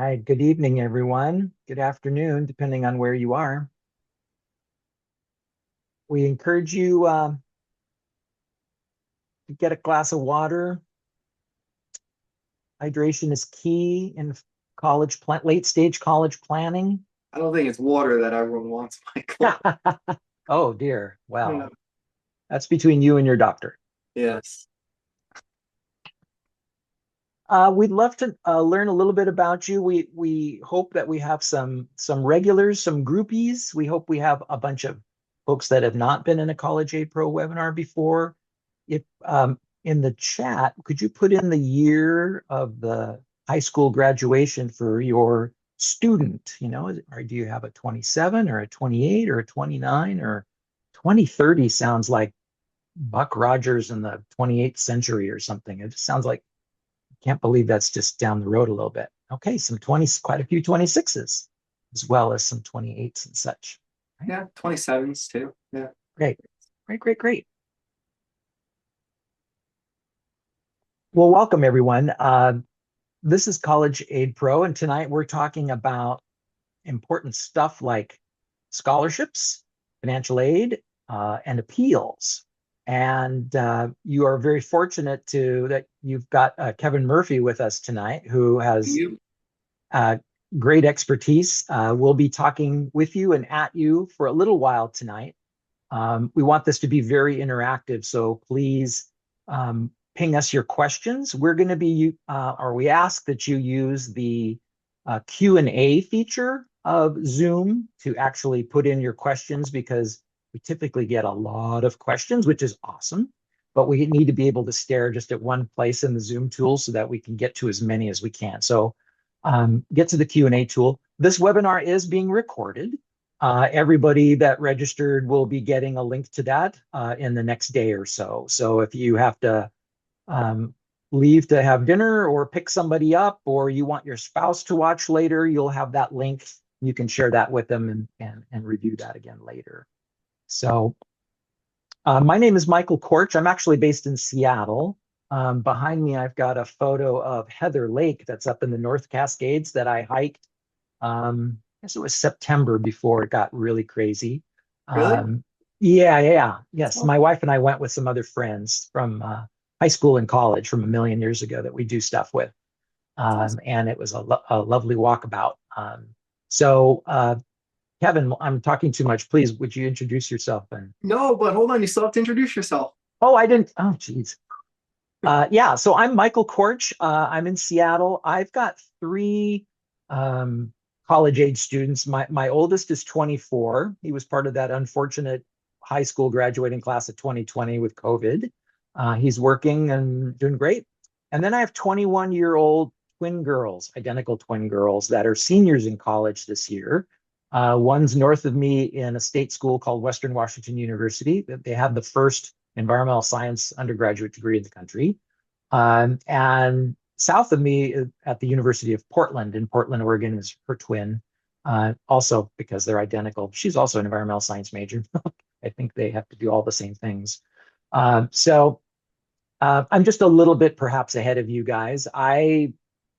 right, good evening, everyone. Good afternoon, depending on where you are. We encourage you to get a glass of water. Hydration is key in late stage college planning. I don't think it's water that everyone wants, Michael. Oh dear. I don't know. Well, that's between you and your doctor. Yes. We'd love to learn a little bit about you. We hope that we have some regulars, some groupies. We hope we have a bunch of folks that have not been in a College Aid Pro webinar before. If in the chat, could you put in the year of the high school graduation for your student? Or do you have a 27 or a 28 or a 29 or 2030 sounds like Buck Rogers in the 28th century or something. It just sounds like can't believe that's just down the road a little bit. Okay, some 20s, quite a few 26s, as well as some 28s and such. Right? Yeah, 27s too. Yeah. Great, great, great, great. Well, welcome everyone. This is College Aid Pro, and tonight we're talking about important stuff like scholarships, financial aid, and appeals. And you are very fortunate that you've got Kevin Murphy with us tonight, who has You. uh, great expertise. We'll be talking with you and at you for a little while tonight. We want this to be very interactive, so please ping us your questions. We're going to be, or we ask that you use the Q&A feature of Zoom to actually put in your questions because we typically get a lot of questions, which is awesome. But we need to be able to stare just at one place in the Zoom tool so that we can get to as many as we can. So get to the Q&A tool. This webinar is being recorded. Everybody that registered will be getting a link to that in the next day or so. So if you have to um, leave to have dinner or pick somebody up, or you want your spouse to watch later, you'll have that link. You can share that with them and review that again later. So my name is Michael Korch. I'm actually based in Seattle. Behind me, I've got a photo of Heather Lake that's up in the North Cascades that I hiked. I guess it was September before it got really crazy. Really? Yeah. Yes, So, my wife and I went with some other friends from high school and college from a million years ago that we do stuff with. awesome. And it was a lovely walkabout. So, Kevin, I'm talking too much. Please, would you introduce yourself? No, but hold on, you still have to introduce yourself. Oh, I didn't. Oh, geez. Yeah, so I'm Michael Korch. I'm in Seattle. I've got three um, college age students. My oldest is 24. He was part of that unfortunate high school graduating class of 2020 with COVID. He's working and doing great. And then I have 21-year-old twin girls, identical twin girls that are seniors in college this year. One's north of me in a state school called Western Washington University. They have the first environmental science undergraduate degree in the country. And south of me at the University of Portland in Portland, Oregon, is her twin. Also, because they're identical, she's also an environmental science major. I think they have to do all the same things. So I'm just a little bit perhaps ahead of you guys. I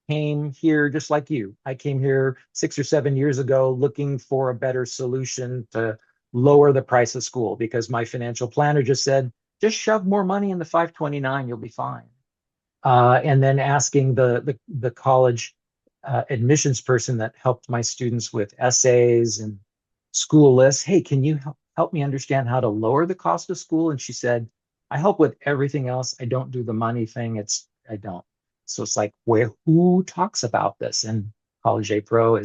came here just like you. I came here 6 or 7 years ago looking for a better solution to lower the price of school because my financial planner just said, just shove more money in the 529, you'll be fine. And then asking the college admissions person that helped my students with essays and school lists, hey, can you help me understand how to lower the cost of school? And she said, I help with everything else. I don't do the money thing. I don't. So it's like, who talks about this? And College A Pro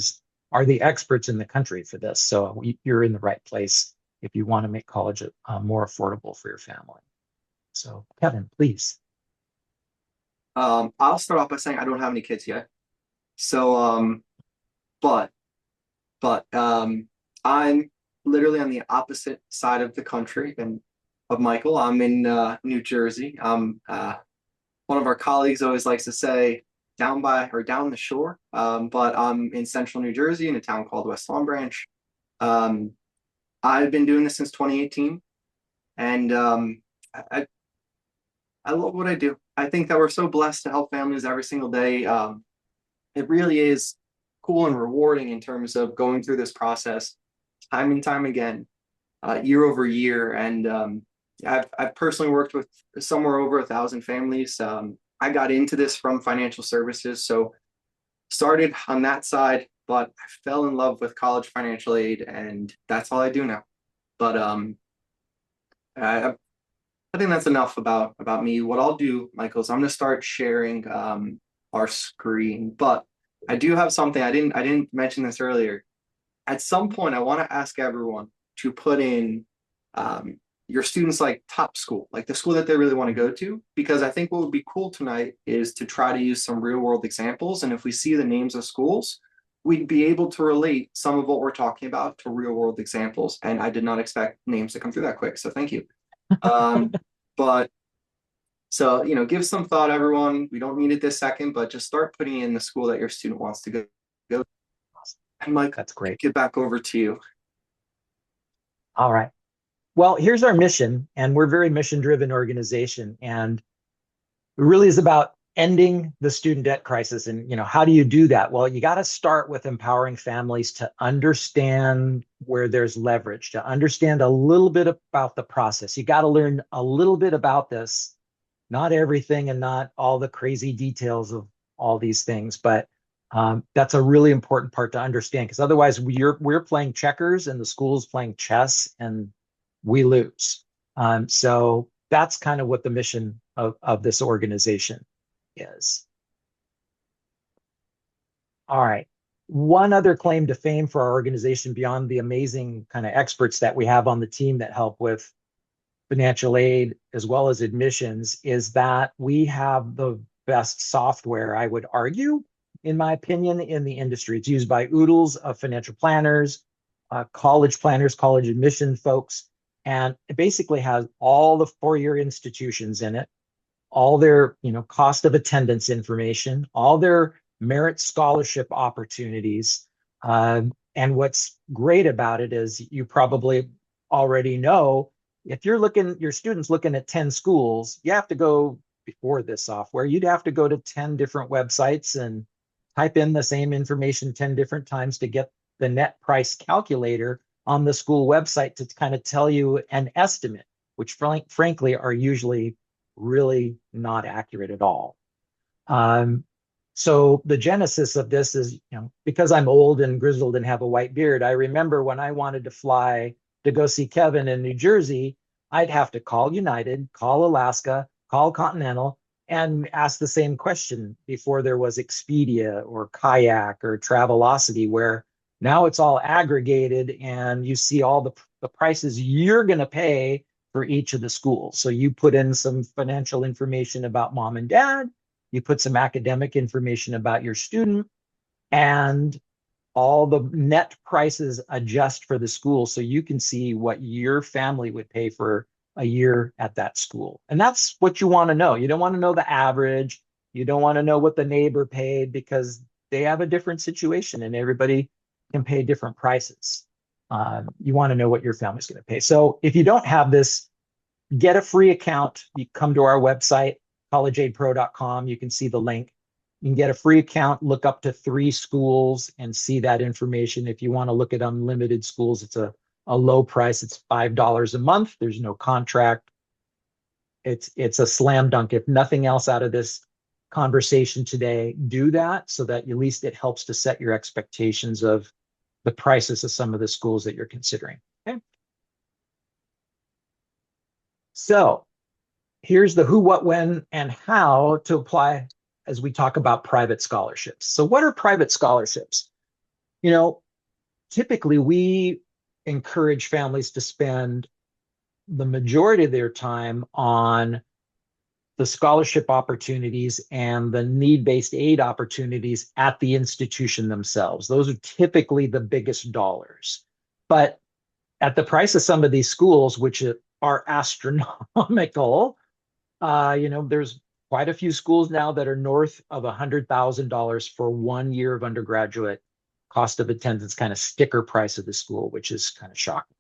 are the experts in the country for this. So you're in the right place if you want to make college more affordable for your family. So Kevin, please. I'll start off by saying I don't have any kids yet. So, but, but I'm literally on the opposite side of the country and of Michael. I'm in New Jersey. One of our colleagues always likes to say down by or down the shore, but I'm in central New Jersey in a town called West Long Branch. Um, I've been doing this since 2018, and I, I love what I do. I think that we're so blessed to help families every single day. It really is. cool and rewarding in terms of going through this process time and time again, year over year. And I've personally worked with somewhere over 1,000 families. I got into this from financial services, so started on that side, but I fell in love with college financial aid, and that's all I do now. But I, I think that's enough about me. What I'll do, Michael, is I'm going to start sharing our screen. But I do have something I didn't mention this earlier. At some point, I want to ask everyone to put in your students like top school, like the school that they really want to go to, because I think what would be cool tonight is to try to use some real world examples. And if we see the names of schools, we'd be able to relate some of what we're talking about to real world examples. And I did not expect names to come through that quick. So thank you. Um, but so, give some thought, everyone. We don't need it this second, but just start putting in the school that your student wants to go. And Mike, That's great. get back over to you. All right. Well, here's our mission, and we're a very mission-driven organization, and it really is about ending the student debt crisis. And how do you do that? Well, you got to start with empowering families to understand where there's leverage, to understand a little bit about the process. You got to learn a little bit about this, not everything and not all the crazy details of all these things, but that's a really important part to understand, because otherwise we're playing checkers and the school's playing chess and we lose. So that's kind of what the mission of this organization is. All right. One other claim to fame for our organization, beyond the amazing kind of experts that we have on the team that help with financial aid as well as admissions, is that we have the best software, I would argue, in my opinion, in the industry. It's used by oodles of financial planners, college planners, college admission folks, and it basically has all the four-year institutions in it, all their cost of attendance information, all their merit scholarship opportunities. And what's great about it is, you probably already know, if your student's looking at 10 schools, you have to go, before this software, you'd have to go to 10 different websites and type in the same information 10 different times to get the net price calculator on the school website to kind of tell you an estimate, which frankly are usually really not accurate at all. So the genesis of this is, because I'm old and grizzled and have a white beard, I remember when I wanted to fly to go see Kevin in New Jersey, I'd have to call United, call Alaska, call Continental, and ask the same question before there was Expedia or Kayak or Travelocity, where now it's all aggregated and you see all the prices you're going to pay for each of the schools. So you put in some financial information about mom and dad, you put some academic information about your student, and all the net prices adjust for the school so you can see what your family would pay for a year at that school. And that's what you want to know. You don't want to know the average. You don't want to know what the neighbor paid, because they have a different situation and everybody can pay different prices. You want to know what your family's going to pay. So if you don't have this, get a free account. You come to our website, collegeaidpro.com. You can see the link. You can get a free account, look up to 3 schools and see that information. If you want to look at unlimited schools, it's a low price. It's $5 a month. There's no contract. It's a slam dunk. If nothing else out of this conversation today, do that, so that at least it helps to set your expectations of the prices of some of the schools that you're considering. Okay. So here's the who, what, when, and how to apply as we talk about private scholarships. So what are private scholarships? Typically we encourage families to spend the majority of their time on the scholarship opportunities and the need-based aid opportunities at the institution themselves. Those are typically the biggest dollars. But at the price of some of these schools, which are astronomical, there's quite a few schools now that are north of $100,000 for 1 year of undergraduate cost of attendance, kind of sticker price of the school, which is kind of shocking.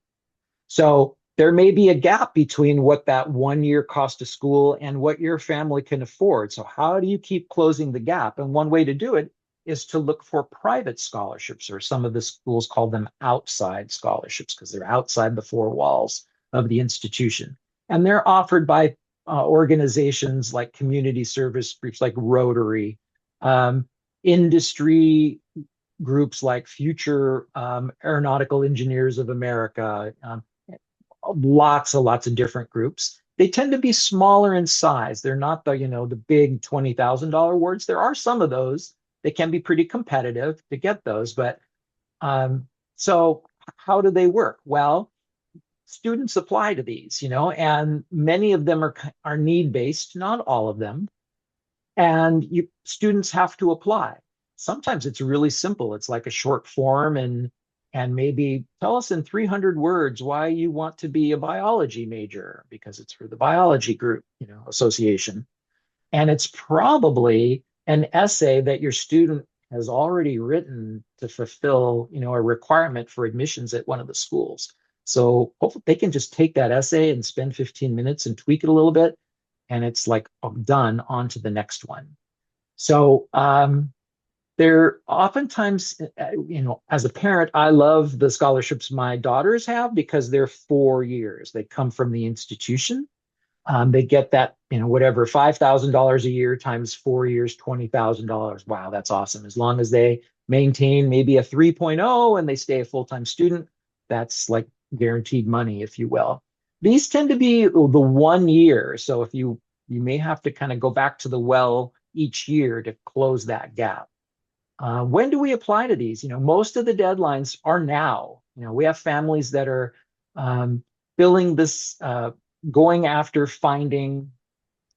So there may be a gap between what that 1 year cost of school and what your family can afford. So how do you keep closing the gap? And one way to do it is to look for private scholarships, or some of the schools call them outside scholarships because they're outside the four walls of the institution. And they're offered by organizations like community service groups like Rotary, um, industry groups like Future Aeronautical Engineers of America, lots of different groups. They tend to be smaller in size. They're not the big $20,000 awards. There are some of those. They can be pretty competitive to get those, but so how do they work? Well, students apply to these, and many of them are need based, not all of them, and students have to apply. Sometimes it's really simple. It's like a short form, and maybe tell us in 300 words why you want to be a biology major, because it's for the biology group, association. And it's probably an essay that your student has already written to fulfill, a requirement for admissions at one of the schools. So hopefully they can just take that essay and spend 15 minutes and tweak it a little bit, and it's like, oh, done, on to the next one. So they're oftentimes, as a parent, I love the scholarships my daughters have because they're 4 years. They come from the institution. They get that, whatever, $5,000 a year times 4 years, $20,000. Wow, that's awesome. As long as they maintain maybe a 3.0 and they stay a full-time student, that's like guaranteed money, if you will. These tend to be the 1 year. So if you may have to kind of go back to the well each year to close that gap. When do we apply to these? Most of the deadlines are now. We have families that are filling this, going after finding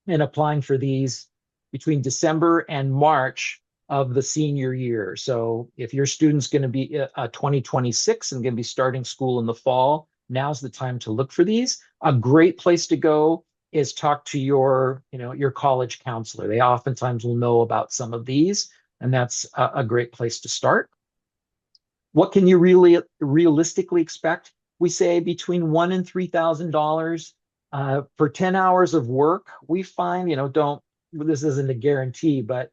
and applying for these between December and March of the senior year. So if your student's going to be 2026 and going to be starting school in the fall, now's the time to look for these. A great place to go is talk to your college counselor. They oftentimes will know about some of these, and that's a great place to start. What can you really realistically expect? We say between $1,000 and $3,000 for 10 hours of work. We find, this isn't a guarantee, but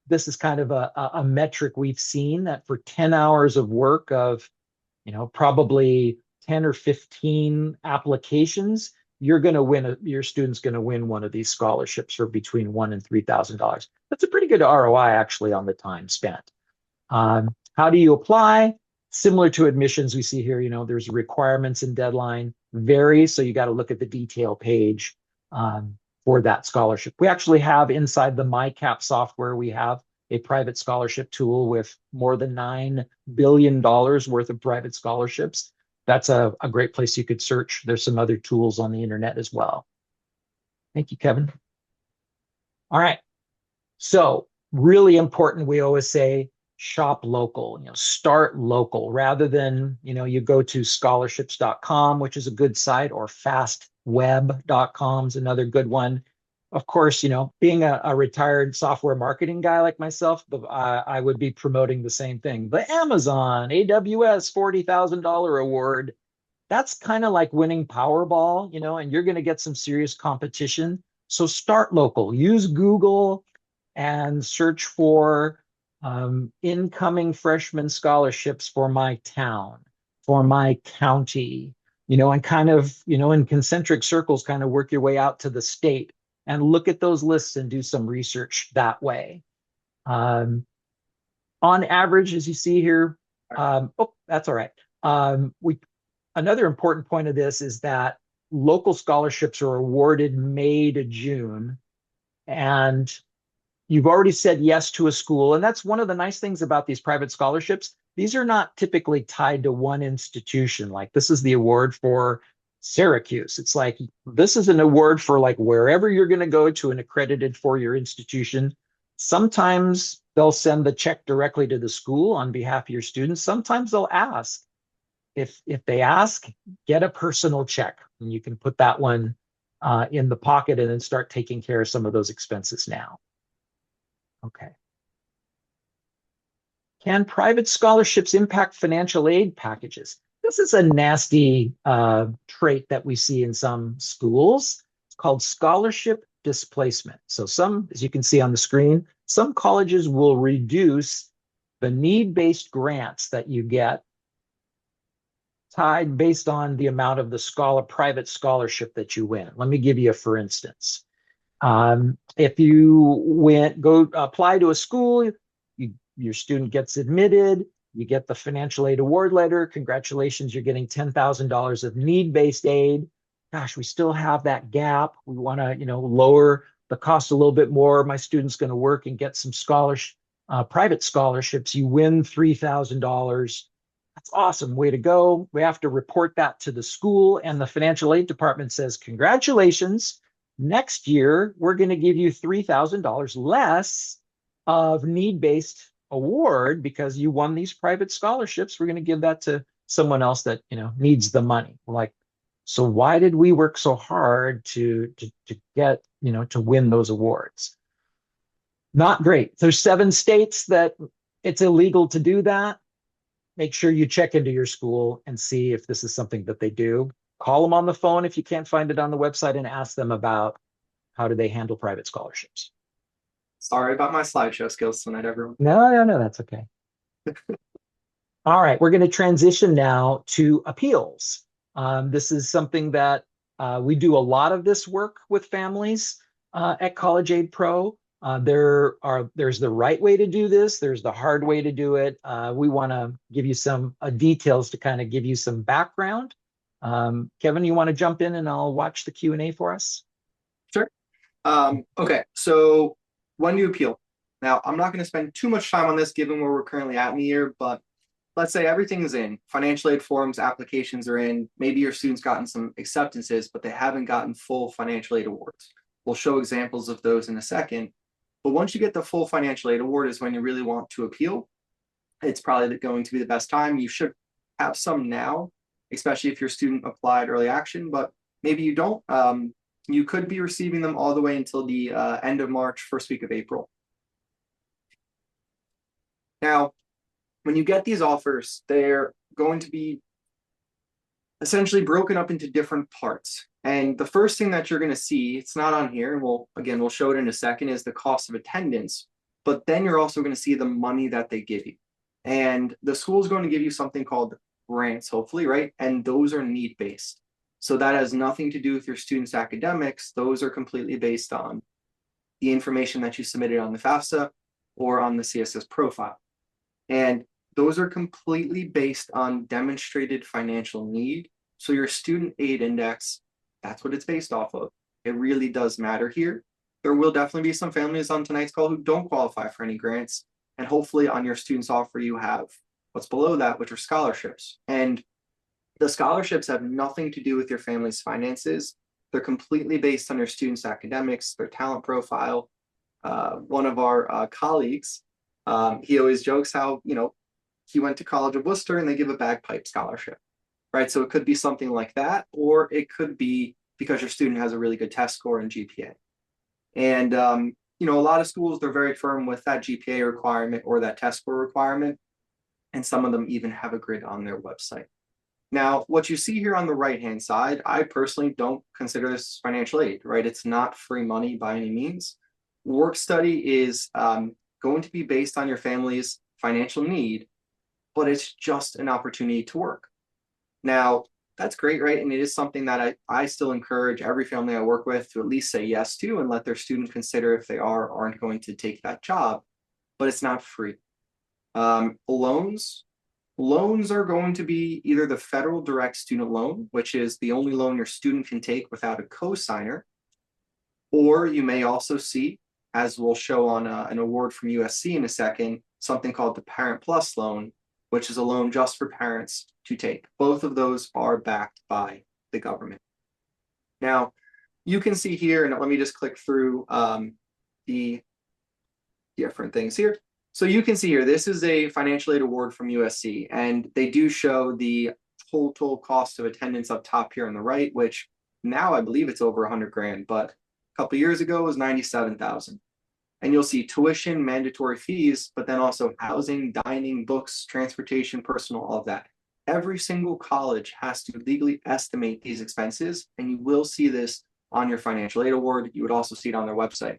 this is kind of a metric we've seen, that for 10 hours of work of, probably 10 or 15 applications, your student's going to win one of these scholarships for between $1,000 and $3,000. That's a pretty good ROI actually on the time spent. How do you apply? Similar to admissions, we see here, there's requirements and deadline vary. So you got to look at the detail page for that scholarship. We actually have inside the MyCap software, we have a private scholarship tool with more than $9 billion worth of private scholarships. That's a great place you could search. There's some other tools on the internet as well. Thank you, Kevin. All right. So really important, we always say, shop local, start local rather than, you go to scholarships.com, which is a good site, or fastweb.com is another good one. Of course, being a retired software marketing guy like myself, I would be promoting the same thing. The Amazon AWS $40,000 award, that's kind of like winning Powerball, and you're going to get some serious competition. So start local. Use Google and search for incoming freshman scholarships for my town, for my county, and kind of, in concentric circles, kind of work your way out to the state and look at those lists and do some research that way. On average, as you see here, that's all right. Another important point of this is that local scholarships are awarded May to June, and you've already said yes to a school. And that's one of the nice things about these private scholarships. These are not typically tied to one institution. Like, this is the award for Syracuse. It's like, this is an award for like wherever you're going to go to an accredited four-year institution. Sometimes they'll send the check directly to the school on behalf of your students. Sometimes they'll ask. If they ask, get a personal check, and you can put that one in the pocket and then start taking care of some of those expenses now. Okay. Can private scholarships impact financial aid packages? This is a nasty trait that we see in some schools. It's called scholarship displacement. So as you can see on the screen, some colleges will reduce the need-based grants that you get tied based on the amount of the private scholarship that you win. Let me give you a for instance. If you go apply to a school, your student gets admitted, you get the financial aid award letter. Congratulations, you're getting $10,000 of need-based aid. Gosh, we still have that gap. We want to, lower the cost a little bit more. My student's going to work and get some private scholarships. You win $3,000. That's awesome. Way to go. We have to report that to the school, and the financial aid department says, congratulations. Next year, we're going to give you $3,000 less of need-based award because you won these private scholarships. We're going to give that to someone else that, needs the money. Like, so why did we work so hard to get, to win those awards? Not great. There's 7 states that it's illegal to do that. Make sure you check into your school and see if this is something that they do. Call them on the phone if you can't find it on the website and ask them about how do they handle private scholarships. Sorry about my slideshow skills tonight, everyone. No, that's okay. All right, we're going to transition now to appeals. This is something that we do a lot of this work with families at College Aid Pro. There's the right way to do this. There's the hard way to do it. We want to give you some details to kind of give you some background. Kevin, you want to jump in and I'll watch the Q&A for us? Sure. Okay, so when you appeal. Now, I'm not going to spend too much time on this given where we're currently at in the year, but let's say everything's in. Financial aid forms, applications are in. Maybe your student's gotten some acceptances, but they haven't gotten full financial aid awards. We'll show examples of those in a second. But once you get the full financial aid award is when you really want to appeal. It's probably going to be the best time. You should have some now, especially if your student applied early action, but maybe you don't. You could be receiving them all the way until the end of March, first week of April. Now, when you get these offers, they're going to be essentially broken up into different parts. And the first thing that you're going to see, it's not on here, and we'll show it in a second, is the cost of attendance. But then you're also going to see the money that they give you. And the school is going to give you something called grants, hopefully, right? And those are need-based. So that has nothing to do with your students' academics. Those are completely based on the information that you submitted on the FAFSA or on the CSS profile. And those are completely based on demonstrated financial need. So your student aid index, that's what it's based off of. It really does matter here. There will definitely be some families on tonight's call who don't qualify for any grants. And hopefully on your student's offer, you have what's below that, which are scholarships. And the scholarships have nothing to do with your family's finances. They're completely based on your student's academics, their talent profile. One of our colleagues, he always jokes how, he went to College of Worcester and they give a bagpipe scholarship, right? So it could be something like that, or it could be because your student has a really good test score and GPA. And, a lot of schools, they're very firm with that GPA requirement or that test score requirement. And some of them even have a grid on their website. Now, what you see here on the right-hand side, I personally don't consider this financial aid, right? It's not free money by any means. Work study is going to be based on your family's financial need, but it's just an opportunity to work. Now, that's great, right? And it is something that I still encourage every family I work with to at least say yes to and let their student consider if they are or aren't going to take that job, but it's not free. Loans are going to be either the federal direct student loan, which is the only loan your student can take without a co-signer, or you may also see, as we'll show on an award from USC in a second, something called the Parent Plus loan, which is a loan just for parents to take. Both of those are backed by the government. Now, you can see here, and let me just click through the different things here. So you can see here, this is a financial aid award from USC, and they do show the total cost of attendance up top here on the right, which now I believe it's over 100 grand, but a couple years ago it was 97,000. And you'll see tuition, mandatory fees, but then also housing, dining, books, transportation, personal, all of that. Every single college has to legally estimate these expenses, and you will see this on your financial aid award. You would also see it on their website.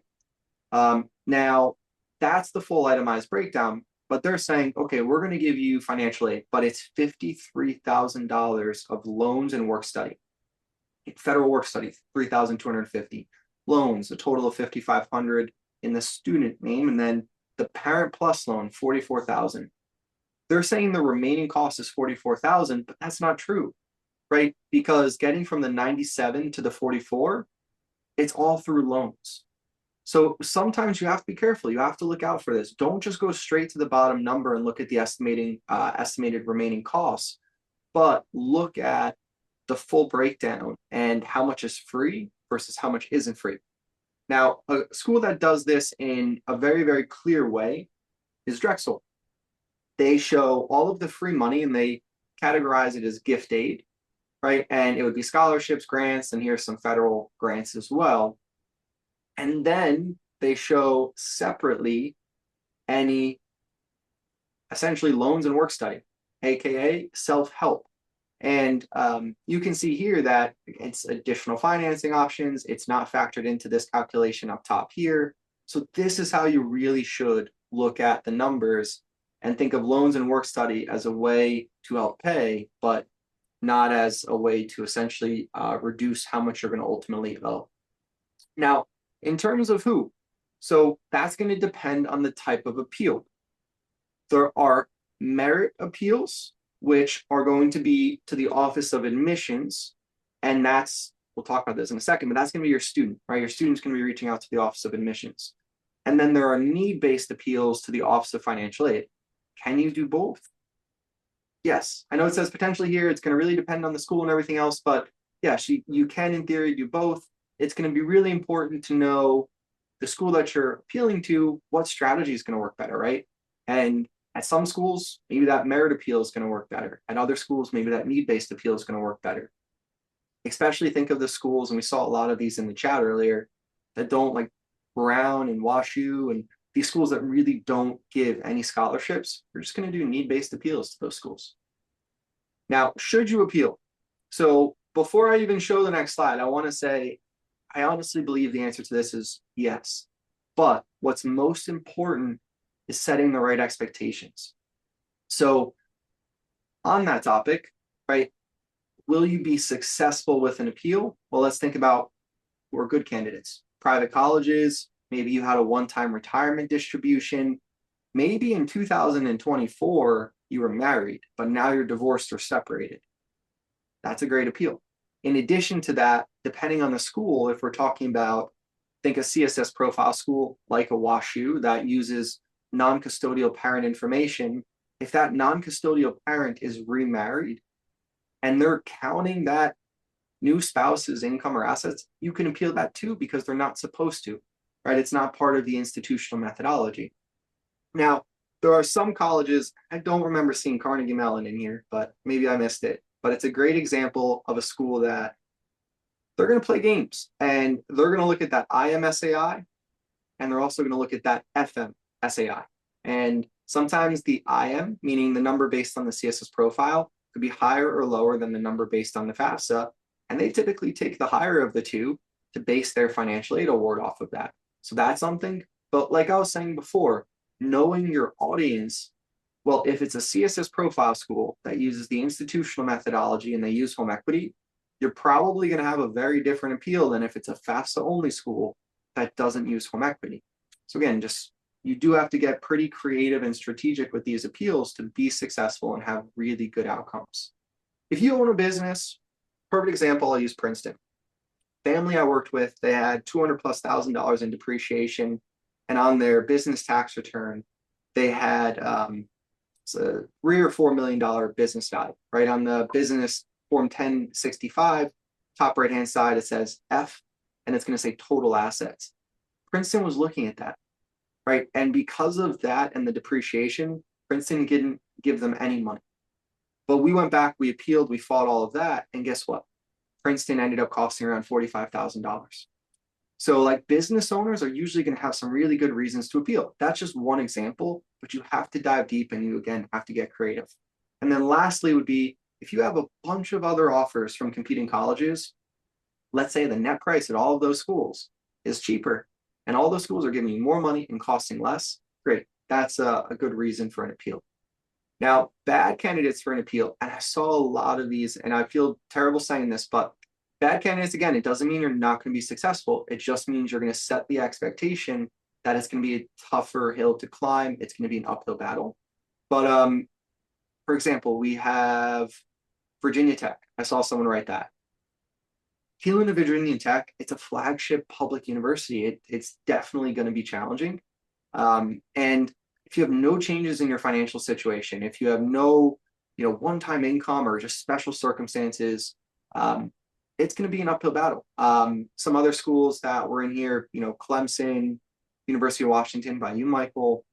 Now, that's the full itemized breakdown, but they're saying, okay, we're going to give you financial aid, but it's $53,000 of loans and work study. Federal work study, 3,250. Loans, a total of 5,500 in the student name, and then the parent plus loan, 44,000. They're saying the remaining cost is 44,000, but that's not true, right? Because getting from the 97 to the 44, it's all through loans. So sometimes you have to be careful. You have to look out for this. Don't just go straight to the bottom number and look at the estimated remaining costs, but look at the full breakdown and how much is free versus how much isn't free. Now, a school that does this in a very, very clear way is Drexel. They show all of the free money and they categorize it as gift aid, right? And it would be scholarships, grants, and here's some federal grants as well. And then they show separately any essentially loans and work study, aka self-help. And you can see here that it's additional financing options. It's not factored into this calculation up top here. So this is how you really should look at the numbers and think of loans and work study as a way to help pay, but not as a way to essentially reduce how much you're going to ultimately owe. Now, in terms of who, so that's going to depend on the type of appeal. There are merit appeals, which are going to be to the Office of Admissions. And that's, we'll talk about this in a second, but that's going to be your student, right? Your student's going to be reaching out to the Office of Admissions. And then there are need-based appeals to the Office of Financial Aid. Can you do both? Yes. I know it says potentially here, it's going to really depend on the school and everything else, but yes, you can in theory do both. It's going to be really important to know the school that you're appealing to, what strategy is going to work better, right? And at some schools, maybe that merit appeal is going to work better. At other schools, maybe that need-based appeal is going to work better. Especially think of the schools, and we saw a lot of these in the chat earlier, that don't, like Brown and WashU and these schools that really don't give any scholarships. You're just going to do need-based appeals to those schools. Now, should you appeal? So before I even show the next slide, I want to say, I honestly believe the answer to this is yes. But what's most important is setting the right expectations. So on that topic, right, will you be successful with an appeal? Well, let's think about who are good candidates. Private colleges, maybe you had a one-time retirement distribution. Maybe in 2024, you were married, but now you're divorced or separated. That's a great appeal. In addition to that, depending on the school, if we're talking about, think a CSS profile school like a WashU that uses non-custodial parent information, if that non-custodial parent is remarried and they're counting that new spouse's income or assets, you can appeal that too because they're not supposed to, right? It's not part of the institutional methodology. Now, there are some colleges, I don't remember seeing Carnegie Mellon in here, but maybe I missed it. But it's a great example of a school that they're going to play games and they're going to look at that IMSAI and they're also going to look at that FMSAI. And sometimes the IM, meaning the number based on the CSS profile, could be higher or lower than the number based on the FAFSA. And they typically take the higher of the two to base their financial aid award off of that. So that's something. But like I was saying before, knowing your audience, well, if it's a CSS profile school that uses the institutional methodology and they use home equity, you're probably going to have a very different appeal than if it's a FAFSA only school that doesn't use home equity. So again, just you do have to get pretty creative and strategic with these appeals to be successful and have really good outcomes. If you own a business, perfect example, I'll use Princeton. Family I worked with, they had $200,000+ in depreciation, and on their business tax return, they had it's a $3 or $4 million business value, right? On the business form 1065, top right-hand side, it says F, and it's going to say total assets. Princeton was looking at that, right? And because of that and the depreciation, Princeton didn't give them any money. But we went back, we appealed, we fought all of that, and guess what? Princeton ended up costing around $45,000. So like business owners are usually going to have some really good reasons to appeal. That's just one example, but you have to dive deep and you again have to get creative. And then lastly would be if you have a bunch of other offers from competing colleges, let's say the net price at all of those schools is cheaper and all those schools are giving you more money and costing less, great. that's a good reason for an appeal. Now, bad candidates for an appeal, and I saw a lot of these, and I feel terrible saying this, but bad candidates, again, it doesn't mean you're not going to be successful. It just means you're going to set the expectation that it's going to be a tougher hill to climb. It's going to be an uphill battle. But for example, we have Virginia Tech. I saw someone write that. Appealing to Virginia Tech, it's a flagship public university. It's definitely going to be challenging. And if you have no changes in your financial situation, if you have no, one-time income or just special circumstances, it's going to be an uphill battle. Some other schools that were in here, Clemson, University of Washington by you, Michael,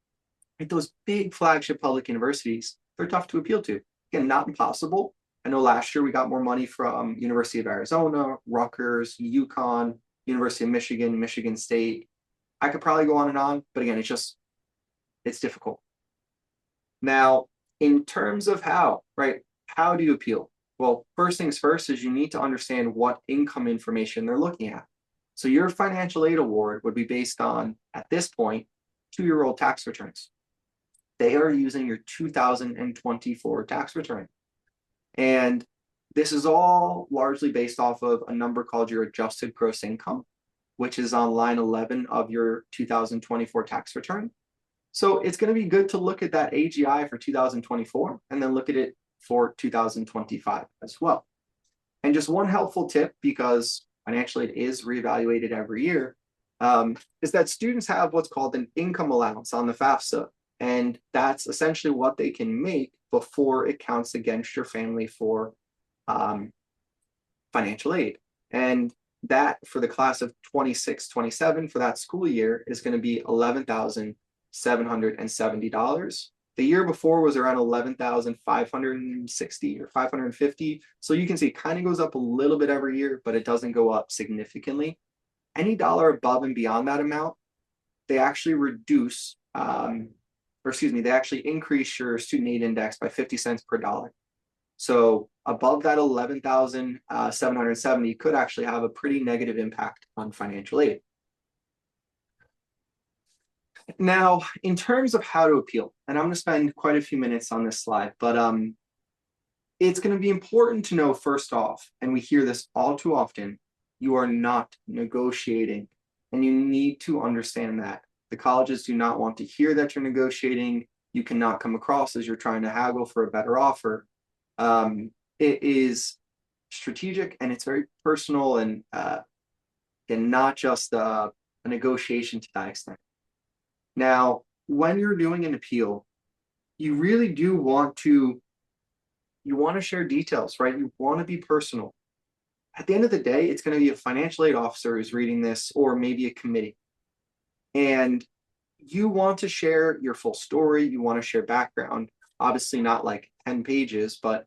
like those big flagship public universities, they're tough to appeal to. Again, not impossible. I know last year we got more money from University of Arizona, Rutgers, UConn, University of Michigan, Michigan State. I could probably go on, but again, it's difficult. Now, in terms of how do you appeal? Well, first things first is you need to understand what income information they're looking at. So your financial aid award would be based on, at this point, 2-year-old tax returns. They are using your 2024 tax return. And this is all largely based off of a number called your adjusted gross income, which is on line 11 of your 2024 tax return. So it's going to be good to look at that AGI for 2024 and then look at it for 2025 as well. And just one helpful tip, because financially it is reevaluated every year, is that students have what's called an income allowance on the FAFSA. And that's essentially what they can make before it counts against your family for financial aid. And that for the class of 26-27 for that school year is going to be $11,770. The year before was around 11,560 or 550. So you can see it kind of goes up a little bit every year, but it doesn't go up significantly. Any dollar above and beyond that amount, they actually they actually increase your student aid index by 50 cents per dollar. So above that 11,770 could actually have a pretty negative impact on financial aid. Now, in terms of how to appeal, and I'm going to spend quite a few minutes on this slide, but it's going to be important to know first off, and we hear this all too often, you are not negotiating, and you need to understand that. The colleges do not want to hear that you're negotiating. You cannot come across as you're trying to haggle for a better offer. It is strategic and it's very personal and not just a negotiation to that extent. Now, when you're doing an appeal, you really do want to share details, right? You want to be personal. At the end of the day, it's going to be a financial aid officer who's reading this, or maybe a committee. And you want to share your full story. You want to share background, obviously not like 10 pages, but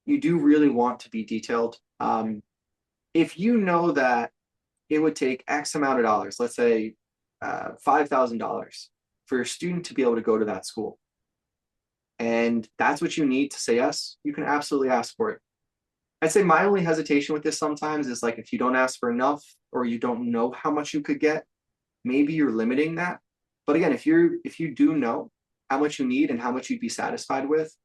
you do really want to be detailed. If you know that it would take X amount of dollars, let's say $5,000 for your student to be able to go to that school, and that's what you need to say yes, you can absolutely ask for it. I'd say my only hesitation with this sometimes is like if you don't ask for enough or you don't know how much you could get, maybe you're limiting that. But again, if you do know how much you need and how much you'd be satisfied with,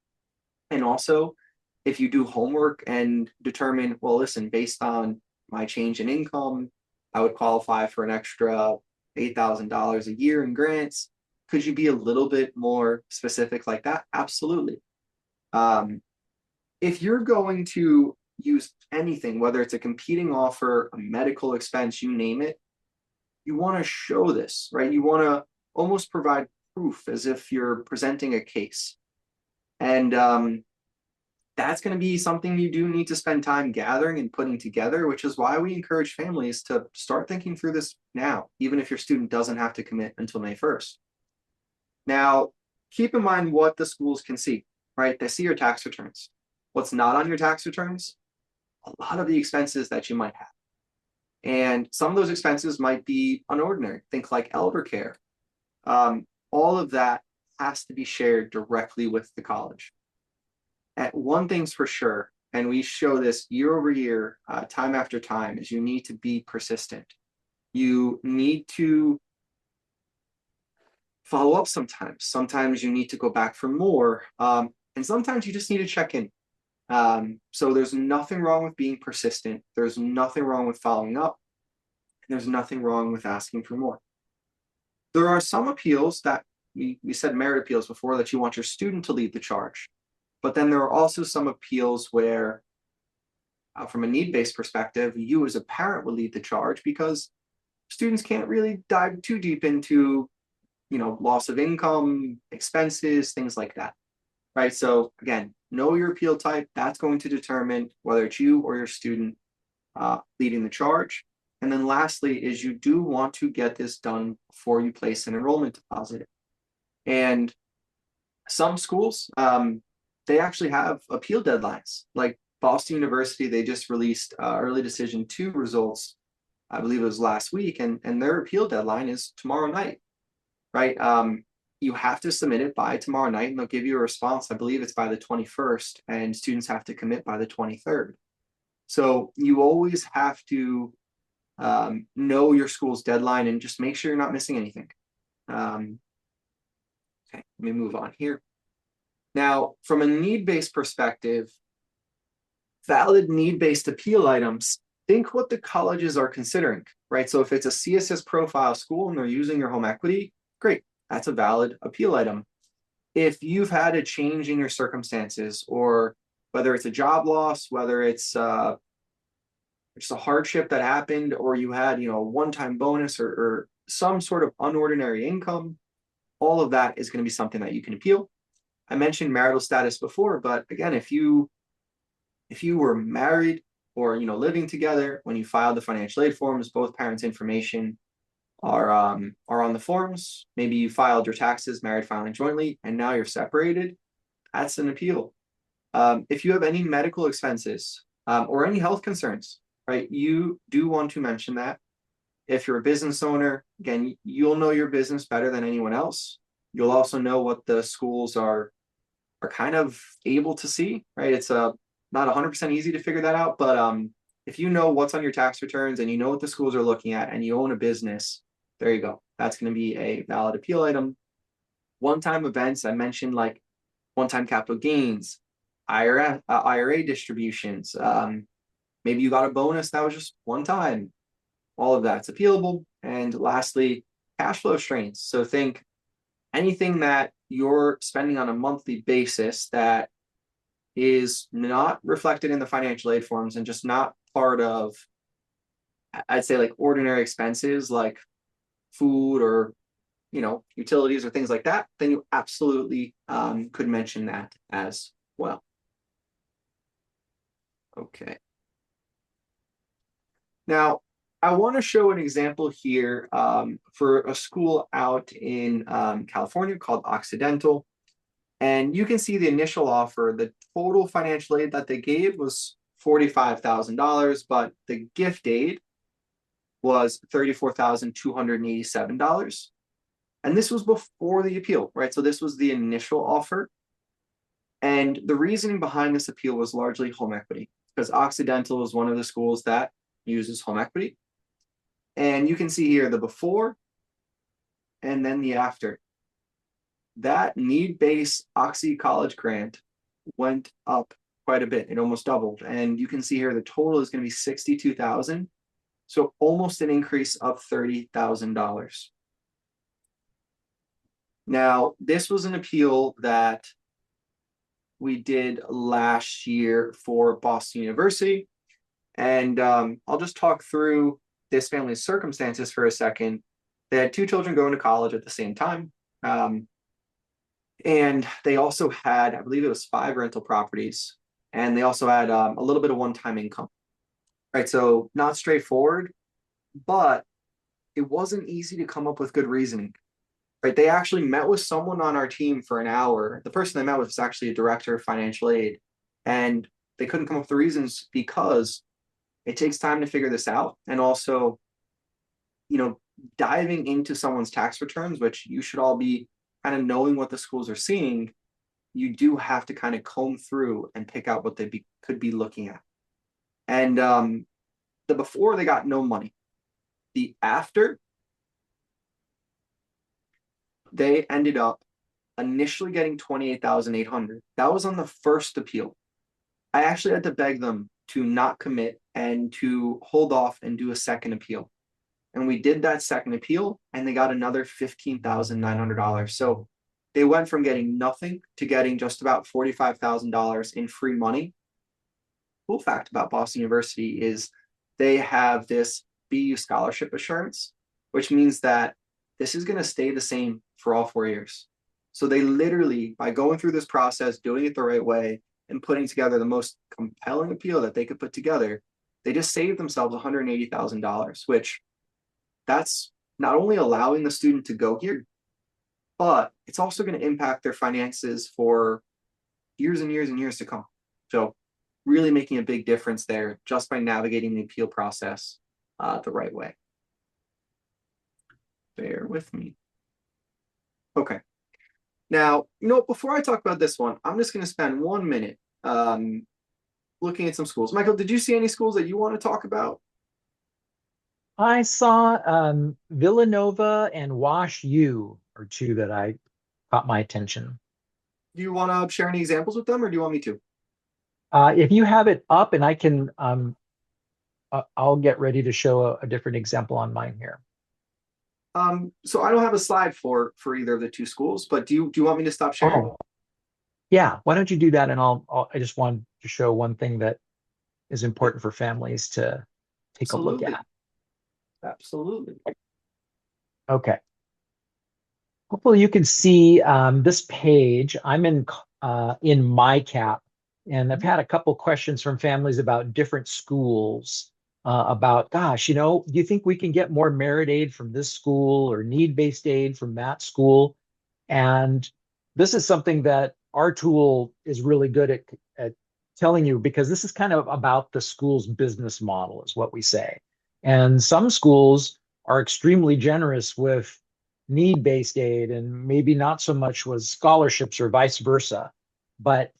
and also if you do homework and determine, well, listen, based on my change in income, I would qualify for an extra $8,000 a year in grants. Could you be a little bit more specific like that? Absolutely. If you're going to use anything, whether it's a competing offer, a medical expense, you name it, you want to show this, right? You want to almost provide proof as if you're presenting a case. And that's going to be something you do need to spend time gathering and putting together, which is why we encourage families to start thinking through this now, even if your student doesn't have to commit until May 1st. Now, keep in mind what the schools can see, right? They see your tax returns. What's not on your tax returns? A lot of the expenses that you might have. And some of those expenses might be unordinary. Think like elder care. All of that has to be shared directly with the college. And one thing's for sure, and we show this year over year, time after time, is you need to be persistent. You need to follow up sometimes. Sometimes you need to go back for more. And sometimes you just need to check in. So there's nothing wrong with being persistent. There's nothing wrong with following up. And there's nothing wrong with asking for more. There are some appeals that we said merit appeals before that you want your student to lead the charge. But then there are also some appeals where, from a need-based perspective, you as a parent will lead the charge because students can't really dive too deep into, loss of income, expenses, things like that, right? So again, know your appeal type. That's going to determine whether it's you or your student leading the charge. And then lastly is you do want to get this done before you place an enrollment deposit. And some schools, they actually have appeal deadlines. Like Boston University, they just released early decision 2 results, I believe it was last week, and their appeal deadline is tomorrow night, right? You have to submit it by tomorrow night, and they'll give you a response. I believe it's by the 21st, and students have to commit by the 23rd. So you always have to know your school's deadline and just make sure you're not missing anything. Okay, let me move on here. Now, from a need-based perspective, valid need-based appeal items, think what the colleges are considering, right? So if it's a CSS profile school and they're using your home equity, great, that's a valid appeal item. If you've had a change in your circumstances, or whether it's a job loss, whether it's just a hardship that happened, or you had, a one-time bonus or some sort of unordinary income, all of that is going to be something that you can appeal. I mentioned marital status before, but again, if you were married or living together when you filed the financial aid forms, both parents' information are on the forms. Maybe you filed your taxes, married filing jointly, and now you're separated. That's an appeal. If you have any medical expenses or any health concerns, right, you do want to mention that. If you're a business owner, again, you'll know your business better than anyone else. You'll also know what the schools are kind of able to see, right? It's not 100% easy to figure that out, but if you know what's on your tax returns and you know what the schools are looking at and you own a business, there you go. That's going to be a valid appeal item. One-time events, I mentioned, like one-time capital gains, IRA distributions. Maybe you got a bonus that was just one time. All of that's appealable. And lastly, cash flow strains. So think anything that you're spending on a monthly basis that is not reflected in the financial aid forms and just not part of, I'd say, like ordinary expenses like food or utilities or things like that, then you absolutely could mention that as well. Okay. Now, I want to show an example here for a school out in California called Occidental. And you can see the initial offer, the total financial aid that they gave was $45,000, but the gift aid was $34,287. And this was before the appeal, right? So this was the initial offer. And the reasoning behind this appeal was largely home equity, because Occidental is one of the schools that uses home equity. And you can see here the before and then the after. That need-based Oxy College grant went up quite a bit. It almost doubled. And you can see here the total is going to be $62,000. So almost an increase of $30,000. Now, this was an appeal that we did last year for Boston University. And I'll just talk through this family's circumstances for a second. They had 2 children going to college at the same time. And they also had, I believe it was 5 rental properties. And they also had a little bit of one-time income. Right, so not straightforward, but it wasn't easy to come up with good reasoning. Right, they actually met with someone on our team for an hour. The person they met with was actually a director of financial aid, and they couldn't come up with the reasons because it takes time to figure this out. And also, diving into someone's tax returns, which you should all be kind of knowing what the schools are seeing, you do have to kind of comb through and pick out what they could be looking at. And the before, they got no money. The after, They ended up initially getting 28,800. That was on the first appeal. I actually had to beg them to not commit and to hold off and do a second appeal. And we did that second appeal and they got another $15,900. So they went from getting nothing to getting just about $45,000 in free money. Cool fact about Boston University is they have this BU scholarship assurance, which means that this is going to stay the same for all 4 years. So they literally, by going through this process, doing it the right way, and putting together the most compelling appeal that they could put together, they just saved themselves $180,000, which that's not only allowing the student to go here, but it's also going to impact their finances for years and years and years to come. So really making a big difference there just by navigating the appeal process the right way. Bear with me. Okay. Now, before I talk about this one, I'm just going to spend 1 minute looking at some schools. Michael, did you see any schools that you want to talk about? I saw Villanova and Wash U are two that I caught my attention. Do you want to share any examples with them, or do you want me to? If you have it up, and I can, I'll get ready to show a different example on mine here. So I don't have a slide for either of the two schools, but do you want me to stop sharing? Oh, yeah. Why don't you do that? And I just want to show one thing that is important for families to take a look Absolutely. at. Absolutely. Okay. Hopefully you can see this page. I'm in my cap, and I've had a couple questions from families about different schools. About, gosh, do you think we can get more merit aid from this school or need-based aid from that school? And this is something that our tool is really good at telling you, because this is kind of about the school's business model, is what we say. And some schools are extremely generous with need-based aid and maybe not so much with scholarships or vice versa. But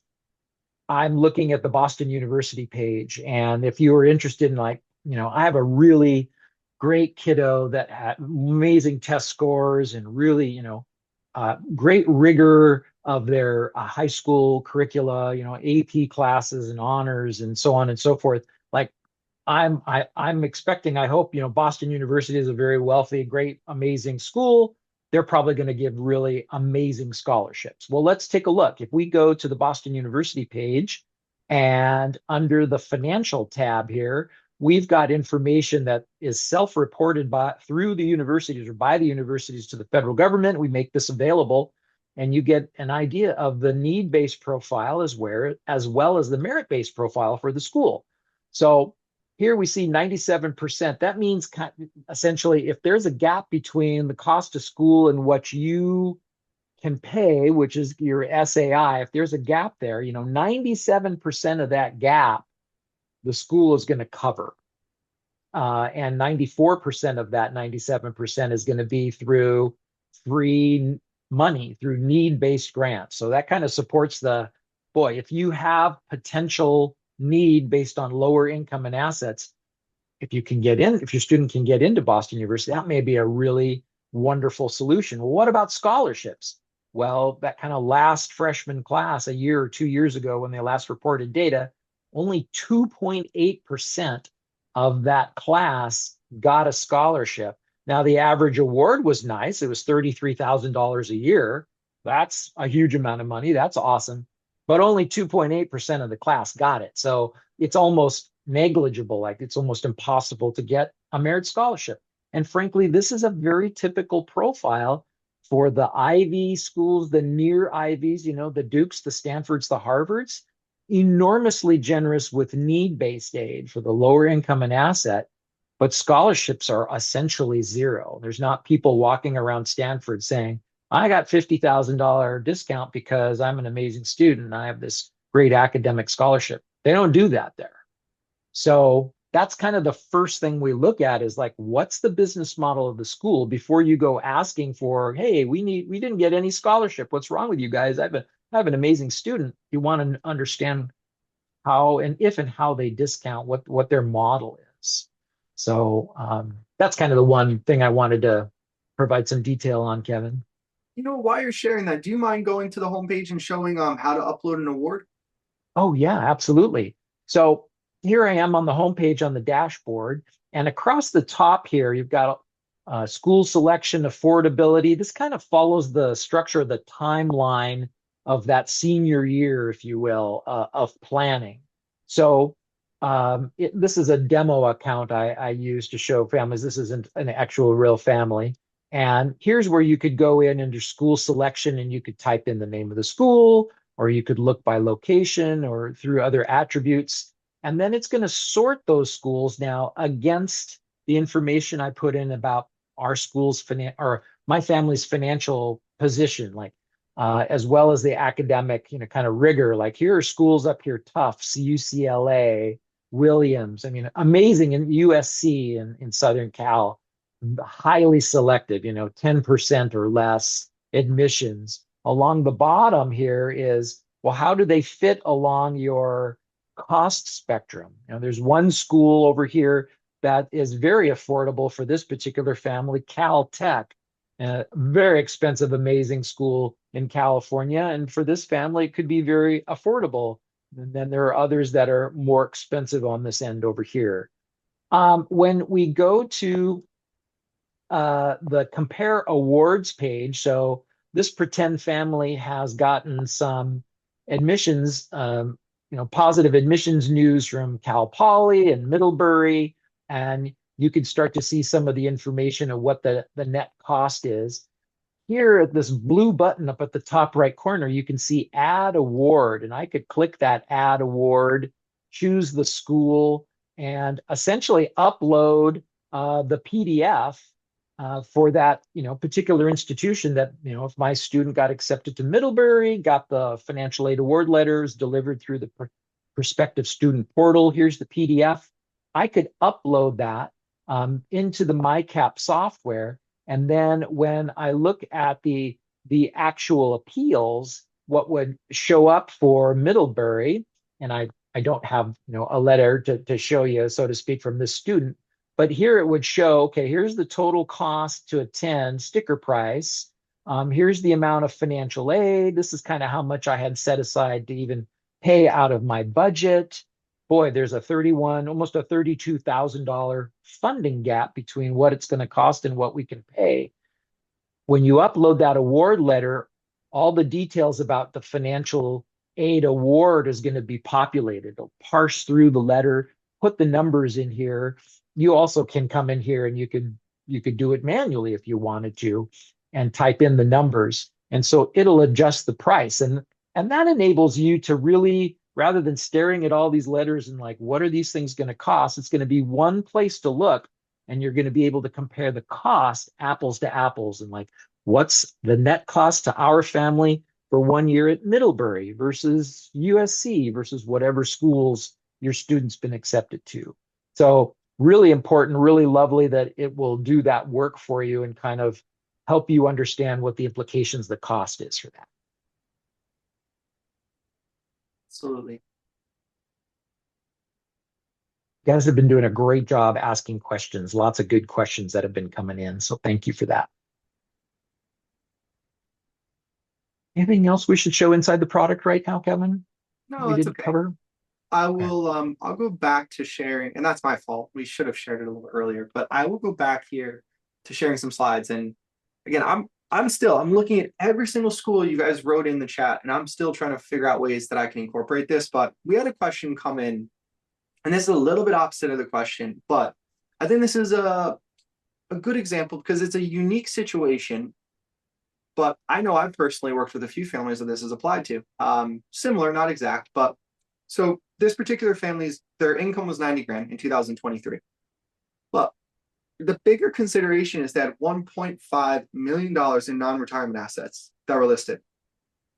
I'm looking at the Boston University page, and if you are interested in, like, I have a really great kiddo that had amazing test scores and really, great rigor of their high school curricula, AP classes and honors and so on and so forth. Like, I'm expecting, I hope, Boston University is a very wealthy, great, amazing school. They're probably going to give really amazing scholarships. Well, let's take a look. If we go to the Boston University page, and under the financial tab here, we've got information that is self-reported by through the universities or by the universities to the federal government. We make this available, and you get an idea of the need-based profile as well as the merit-based profile for the school. So here we see 97%. That means essentially, if there's a gap between the cost of school and what you can pay, which is your SAI, if there's a gap there, 97% of that gap, the school is going to cover. And 94% of that 97% is going to be through free money, through need-based grants. So that kind of supports boy, if you have potential need based on lower income and assets, if your student can get into Boston University, that may be a really wonderful solution. Well, what about scholarships? Well, that kind of last freshman class a year or 2 years ago, when they last reported data, only 2.8% of that class got a scholarship. Now, the average award was nice. It was $33,000 a year. That's a huge amount of money. That's awesome. But only 2.8% of the class got it. So it's almost negligible. Like, it's almost impossible to get a merit scholarship. And frankly, this is a very typical profile for the Ivy schools, the near Ivies, the Dukes, the Stanfords, the Harvards, enormously generous with need-based aid for the lower income and asset, but scholarships are essentially zero. There's not people walking around Stanford saying, I got $50,000 discount because I'm an amazing student and I have this great academic scholarship. They don't do that there. So that's kind of the first thing we look at, is like, what's the business model of the school before you go asking for, hey, we didn't get any scholarship. What's wrong with you guys? I have an amazing student. You want to understand how and if and how they discount what their model is. So that's kind of the one thing I wanted to provide some detail on, Kevin. While you're sharing that, do you mind going to the homepage and showing how to upload an award? Oh, yeah, absolutely. So here I am on the homepage on the dashboard, and across the top here, you've got school selection, affordability. This kind of follows the structure of the timeline of that senior year, if you will, of planning. So this is a demo account I use to show families. This isn't an actual real family. And here's where you could go in under school selection and you could type in the name of the school, or you could look by location or through other attributes. And then it's going to sort those schools now against the information I put in about our school's or my family's financial position, like as well as the academic, kind of rigor. Like here are schools up here: Tufts, UCLA, Williams. I mean, amazing, in USC in Southern Cal, highly selective. 10% or less admissions. Along the bottom here is, well, how do they fit along your cost spectrum? There's one school over here that is very affordable for this particular family, Cal Tech, a very expensive, amazing school in California. And for this family, it could be very affordable. And then there are others that are more expensive on this end over here. When we go to the compare awards page. So this pretend family has gotten some admissions, positive admissions news from Cal Poly and Middlebury, and you can start to see some of the information of what the net cost is. Here at this blue button up at the top right corner, you can see add award, and I could click that add award, choose the school, and essentially upload the PDF for that particular institution. That if my student got accepted to Middlebury, got the financial aid award letters delivered through the prospective student portal, here's the PDF. I could upload that into the MyCap software, and then when I look at the actual appeals, what would show up for Middlebury, and I don't have a letter to show you, so to speak, from this student, but here it would show, okay, here's the total cost to attend, sticker price. Here's the amount of financial aid. This is kind of how much I had set aside to even pay out of my budget. Boy, there's almost a $32,000 funding gap between what it's going to cost and what we can pay. When you upload that award letter, all the details about the financial aid award is going to be populated. It'll parse through the letter, put the numbers in here. You also can come in here and you could do it manually if you wanted to, and type in the numbers. And so it'll adjust the price. And that enables you to really, rather than staring at all these letters and like, what are these things going to cost? It's going to be one place to look, and you're going to be able to compare the cost apples to apples, and like, what's the net cost to our family for 1 year at Middlebury versus USC versus whatever schools your student's been accepted to. So really important, really lovely that it will do that work for you and kind of help you understand what the implications, the cost is for that. Absolutely. You guys have been doing a great job asking questions. Lots of good questions that have been coming in. So thank you for that. Anything else we should show inside the product right now, Kevin? No, We that's didn't okay. cover? I Okay. will I'll go back to sharing, and that's my fault. We should have shared it a little earlier, but I will go back here to sharing some slides. And again, I'm looking at every single school you guys wrote in the chat, and I'm still trying to figure out ways that I can incorporate this. But we had a question come in, and this is a little bit opposite of the question, but I think this is a good example because it's a unique situation. But I know I've personally worked with a few families that this is applied to. Similar, not exact, but so this particular family's their income was 90 grand in 2023. But the bigger consideration is that $1.5 million in non-retirement assets that were listed.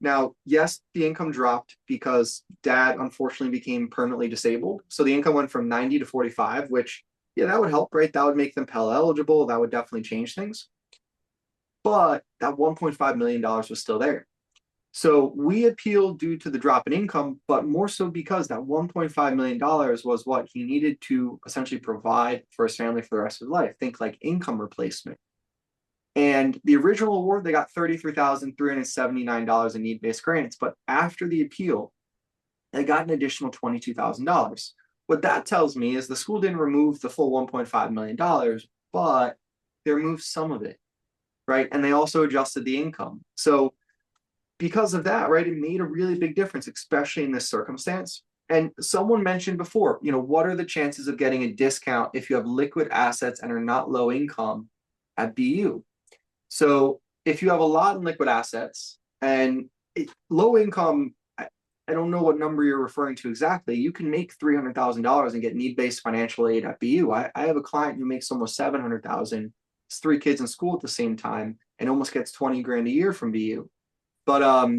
Now, yes, the income dropped because dad unfortunately became permanently disabled. So the income went from 90 to 45, which, yeah, that would help, right? That would make them Pell eligible. That would definitely change things. But that $1.5 million was still there. So we appealed due to the drop in income, but more so because that $1.5 million was what he needed to essentially provide for his family for the rest of his life. Think like income replacement. And the original award, they got $33,379 in need-based grants. But after the appeal, they got an additional $22,000. What that tells me is the school didn't remove the full $1.5 million, but they removed some of it, right? And they also adjusted the income. So because of that, right, it made a really big difference, especially in this circumstance. And someone mentioned before, what are the chances of getting a discount if you have liquid assets and are not low income at BU? So if you have a lot in liquid assets and low income, I don't know what number you're referring to exactly. You can make $300,000 and get need-based financial aid at BU. I have a client who makes almost 700,000, has three kids in school at the same time, and almost gets 20 grand a year from BU. But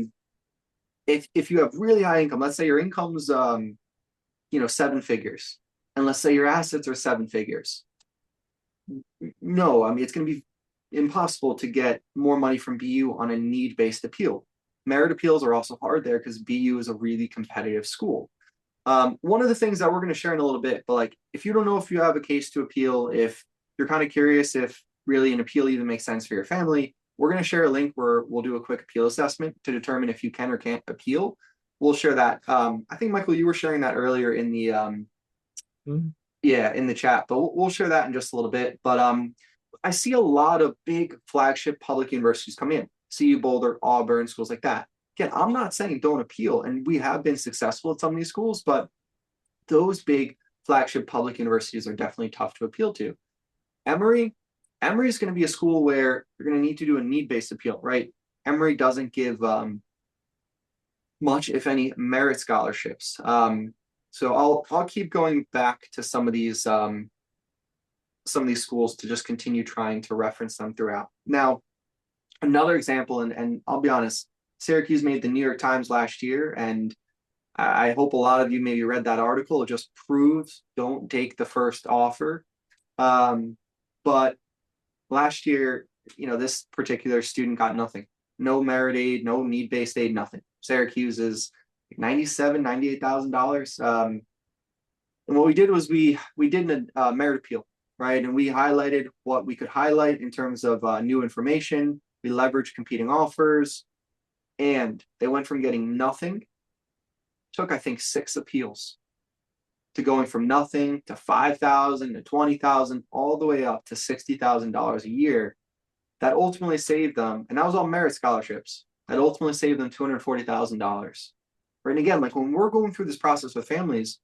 if you have really high income, let's say your income's seven figures, and let's say your assets are seven figures. No, I mean it's going to be impossible to get more money from BU on a need-based appeal. Merit appeals are also hard there because BU is a really competitive school. One of the things that we're going to share in a little bit, but like if you don't know if you have a case to appeal, if you're kind of curious if really an appeal even makes sense for your family, we're going to share a link where we'll do a quick appeal assessment to determine if you can or can't appeal. We'll share that. I think Michael, you were sharing that earlier in the Mhm. yeah, in the chat, but we'll share that in just a little bit. But I see a lot of big flagship public universities come in, CU Boulder, Auburn, schools like that. Again, I'm not saying don't appeal, and we have been successful at some of these schools, but those big flagship public universities are definitely tough to appeal to. Emory, Emory is going to be a school where you're going to need to do a need-based appeal, right? Emory doesn't give much, if any, merit scholarships. So I'll keep going back to some of these schools to just continue trying to reference them throughout. Now, another example, and I'll be honest, Syracuse made the New York Times last year, and I hope a lot of you maybe read that article. It just proves don't take the first offer. But last year, this particular student got nothing. No merit aid, no need-based aid, nothing. Syracuse is $98,000. And what we did was we did a merit appeal, right? And we highlighted what we could highlight in terms of new information. We leveraged competing offers, and they went from getting nothing, took I think 6 appeals, to going from nothing to 5,000 to 20,000, all the way up to $60,000 a year. That ultimately saved them, and that was all merit scholarships. That ultimately saved them $240,000. Right, and again, like when we're going through this process with families,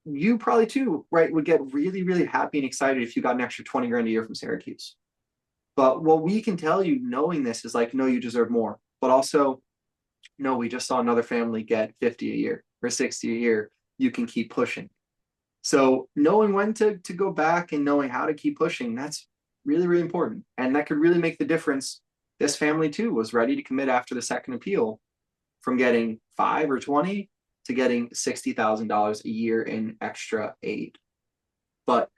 you probably too, right, would get really, really happy and excited if you got an extra 20 grand a year from Syracuse. But what we can tell you knowing this is like, no, you deserve more. But also, no, we just saw another family get 50 a year or 60 a year. You can keep pushing. So knowing when to go back and knowing how to keep pushing, that's really, really important. And that could really make the difference. This family too was ready to commit after the second appeal from getting 5 or 20 to getting $60,000 a year in extra aid. But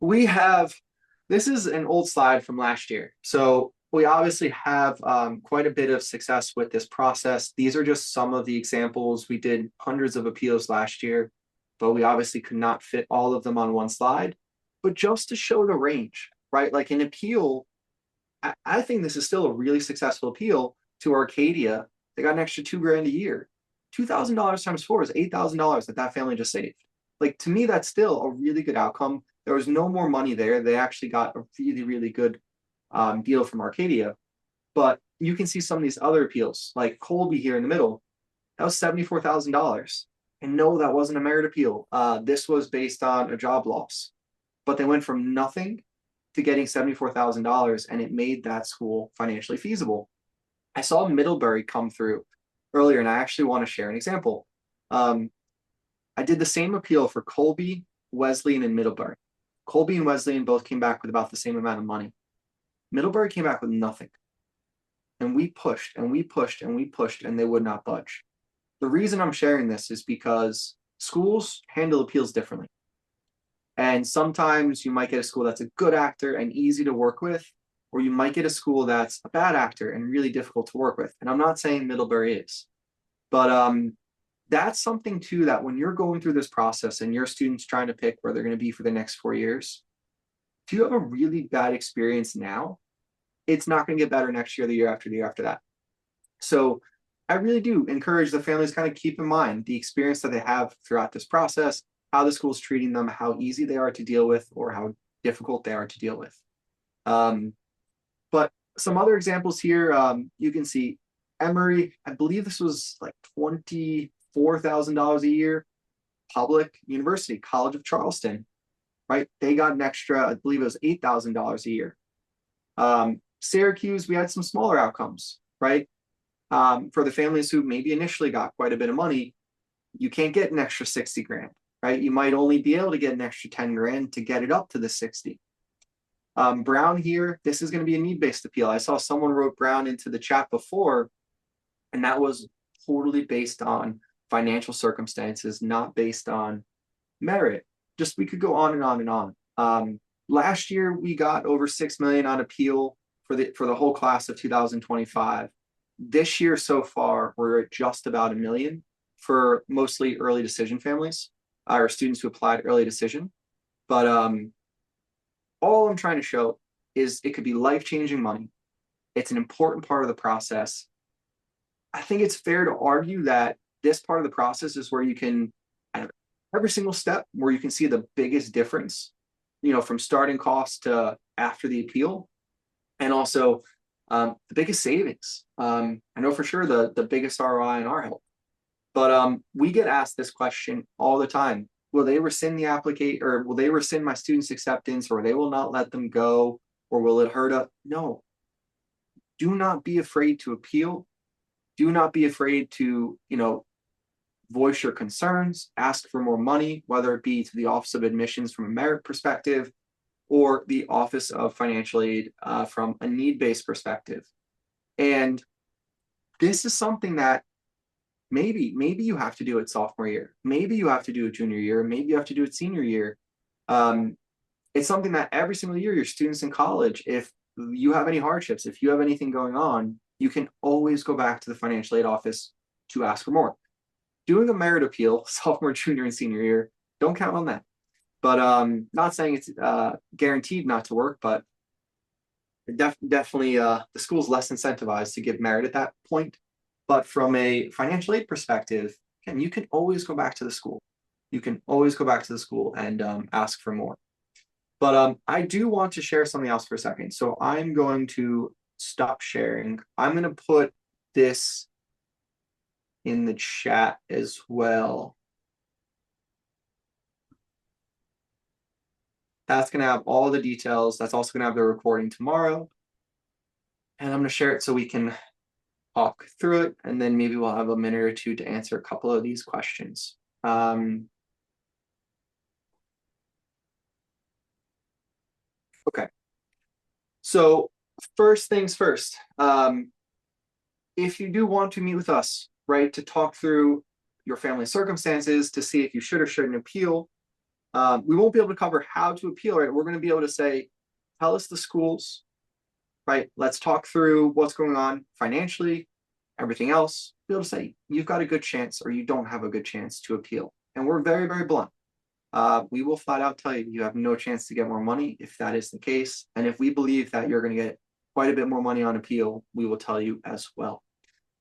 this is an old slide from last year. So we obviously have quite a bit of success with this process. These are just some of the examples. We did hundreds of appeals last year, but we obviously could not fit all of them on one slide. But just to show the range, right? Like an appeal, I think this is still a really successful appeal to Arcadia. They got an extra 2 grand a year. $2,000 times 4 is $8,000 that family just saved. Like to me, that's still a really good outcome. There was no more money there. They actually got a really, really good deal from Arcadia. But you can see some of these other appeals, like Colby here in the middle. That was $74,000. And no, that wasn't a merit appeal. This was based on a job loss. But they went from nothing to getting $74,000, and it made that school financially feasible. I saw Middlebury come through earlier, and I actually want to share an example. I did the same appeal for Colby, Wesleyan, and Middlebury. Colby and Wesleyan both came back with about the same amount of money. Middlebury came back with nothing. And we pushed and we pushed and we pushed, and they would not budge. The reason I'm sharing this is because schools handle appeals differently. And sometimes you might get a school that's a good actor and easy to work with, or you might get a school that's a bad actor and really difficult to work with. And I'm not saying Middlebury is, but that's something too, that when you're going through this process and your students trying to pick where they're going to be for the next 4 years, if you have a really bad experience now, it's not going to get better next year, the year after, the year after that. So I really do encourage the families kind of keep in mind the experience that they have throughout this process, how the school's treating them, how easy they are to deal with, or how difficult they are to deal with. Um, but some other examples here, you can see Emory, I believe this was like $24,000 a year, public university, College of Charleston, right? They got an extra, I believe it was $8,000 a year. Syracuse, we had some smaller outcomes, right? For the families who maybe initially got quite a bit of money, you can't get an extra 60 grand, right? You might only be able to get an extra 10 grand to get it up to the 60. Brown here, this is going to be a need-based appeal. I saw someone wrote Brown into the chat before, and that was totally based on financial circumstances, not based on merit. Just we could go on and on and on. Last year we got over 6 million on appeal for the whole class of 2025. This year so far we're at just about 1 million for mostly early decision families, or students who applied early decision. But all I'm trying to show is it could be life-changing money. It's an important part of the process. I think it's fair to argue that this part of the process is where you can, every single step, where you can see the biggest difference, from starting costs to after the appeal, and also the biggest savings. I know for sure the biggest ROI in our help. But we get asked this question all the time. Will they rescind the application, or will they rescind my student's acceptance, or they will not let them go, or will it hurt us? No. Do not be afraid to appeal. Do not be afraid to, voice your concerns, ask for more money, whether it be to the Office of Admissions from a merit perspective, or the Office of Financial Aid from a need-based perspective. And this is something that maybe you have to do it sophomore year. Maybe you have to do it junior year. Maybe you have to do it senior year. It's something that every single year your students in college, if you have any hardships, if you have anything going on, you can always go back to the financial aid office to ask for more. Doing a merit appeal sophomore, junior, and senior year, don't count on that. But not saying it's guaranteed not to work, but definitely the school's less incentivized to give merit at that point. But from a financial aid perspective, again, you can always go back to the school. You can always go back to the school and ask for more. But I do want to share something else for a second. So I'm going to stop sharing. I'm going to put this in the chat as well. That's going to have all the details. That's also going to have the recording tomorrow. And I'm going to share it so we can talk through it, and then maybe we'll have a minute or two to answer a couple of these questions. Okay. So first things first, if you do want to meet with us, right, to talk through your family circumstances, to see if you should or shouldn't appeal, we won't be able to cover how to appeal, right? We're going to be able to say, tell us the schools, right? Let's talk through what's going on financially, everything else. Be able to say, you've got a good chance or you don't have a good chance to appeal. And we're very, very blunt. We will flat out tell you, you have no chance to get more money if that is the case. And if we believe that you're going to get quite a bit more money on appeal, we will tell you as well.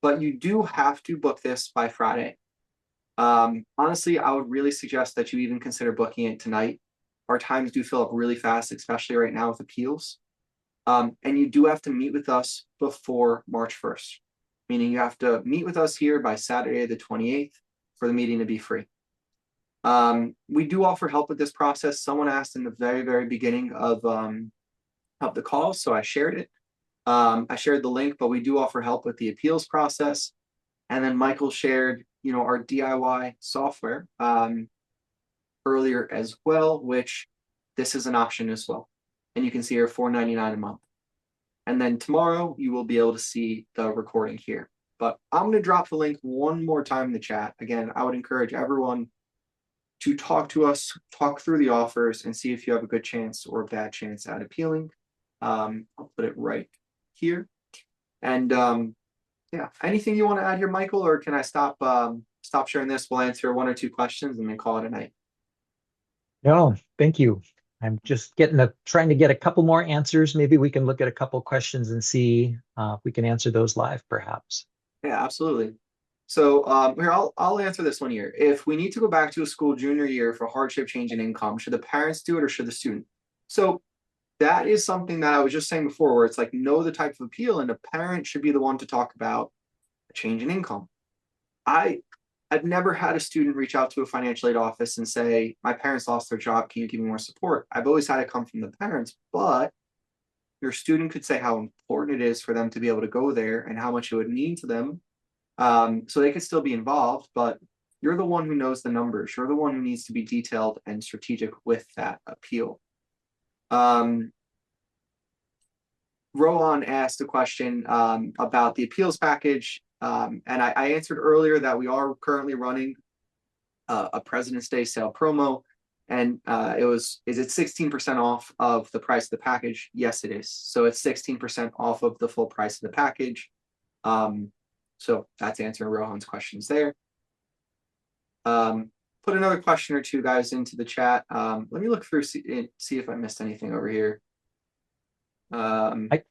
But you do have to book this by Friday. Honestly, I would really suggest that you even consider booking it tonight. Our times do fill up really fast, especially right now with appeals. And you do have to meet with us before March 1st, meaning you have to meet with us here by Saturday, the 28th, for the meeting to be free. We do offer help with this process. Someone asked in the very, very beginning of the call, so I shared it. I shared the link, but we do offer help with the appeals process. And then Michael shared, our DIY software earlier as well, which this is an option as well. And you can see here $4.99 a month. And then tomorrow you will be able to see the recording here. But I'm going to drop the link one more time in the chat. Again, I would encourage everyone to talk to us, talk through the offers, and see if you have a good chance or a bad chance at appealing. I'll put it right here. And yeah, anything you want to add here, Michael, or can I stop sharing this? We'll answer one or two questions and then call it a night. No, thank you. I'm just trying to get a couple more answers. Maybe we can look at a couple questions and see if we can answer those live, perhaps. Yeah, absolutely. So here, I'll answer this one here. If we need to go back to a school junior year for hardship change in income, should the parents do it or should the student? So that is something that I was just saying before, where it's like know the type of appeal, and the parent should be the one to talk about a change in income. I I've never had a student reach out to a financial aid office and say, my parents lost their job. Can you give me more support? I've always had it come from the parents, but your student could say how important it is for them to be able to go there and how much it would mean to them. So they could still be involved, but you're the one who knows the numbers. You're the one who needs to be detailed and strategic with that appeal. Um, Rohan asked a question about the appeals package, and I answered earlier that we are currently running a President's Day sale promo, and is it 16% off of the price of the package? Yes, it is. So it's 16% off of the full price of the package. So that's answering Rohan's questions there. Put another question or two, guys, into the chat. Let me look through see if I missed anything over here. I,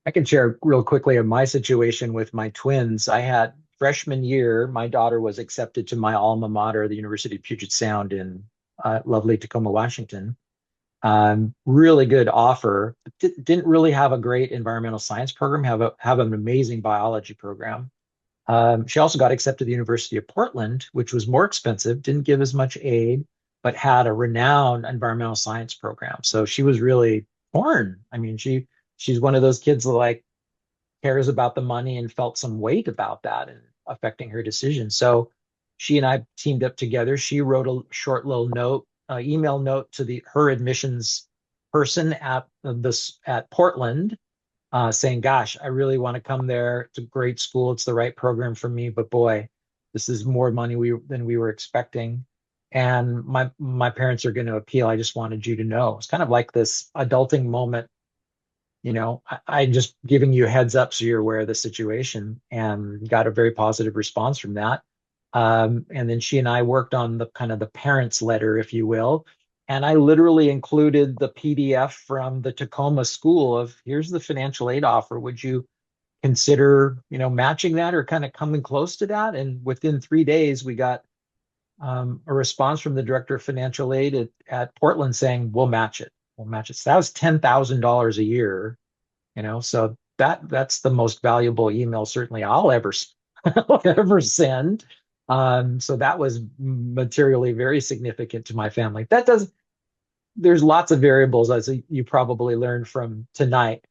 I can share real quickly of my situation with my twins. I had freshman year, my daughter was accepted to my alma mater, the University of Puget Sound in lovely Tacoma, Washington. Really good offer. Didn't really have a great environmental science program, have an amazing biology program. She also got accepted to the University of Portland, which was more expensive, didn't give as much aid, but had a renowned environmental science program. So she was really torn. I mean, she's one of those kids that like cares about the money and felt some weight about that and affecting her decision. So she and I teamed up together. She wrote a short little note, email note to her admissions person at Portland, saying, "Gosh, I really want to come there. It's a great school. It's the right program for me, but boy, this is more money than we were expecting. And my parents are going to appeal. I just wanted you to know." It's kind of like this adulting moment. I just giving you a heads up so you're aware of the situation, and got a very positive response from that. And then she and I worked on the kind of the parents letter, if you will. And I literally included the PDF from the Tacoma school of here's the financial aid offer. Would you consider, matching that or kind of coming close to that? And within 3 days, we got a response from the director of financial aid at Portland saying, we'll match it. We'll match it. So that was $10,000 a year, so that's the most valuable email certainly I'll ever I'll ever send. So that was materially very significant to my family. There's lots of variables, as you probably learned from tonight.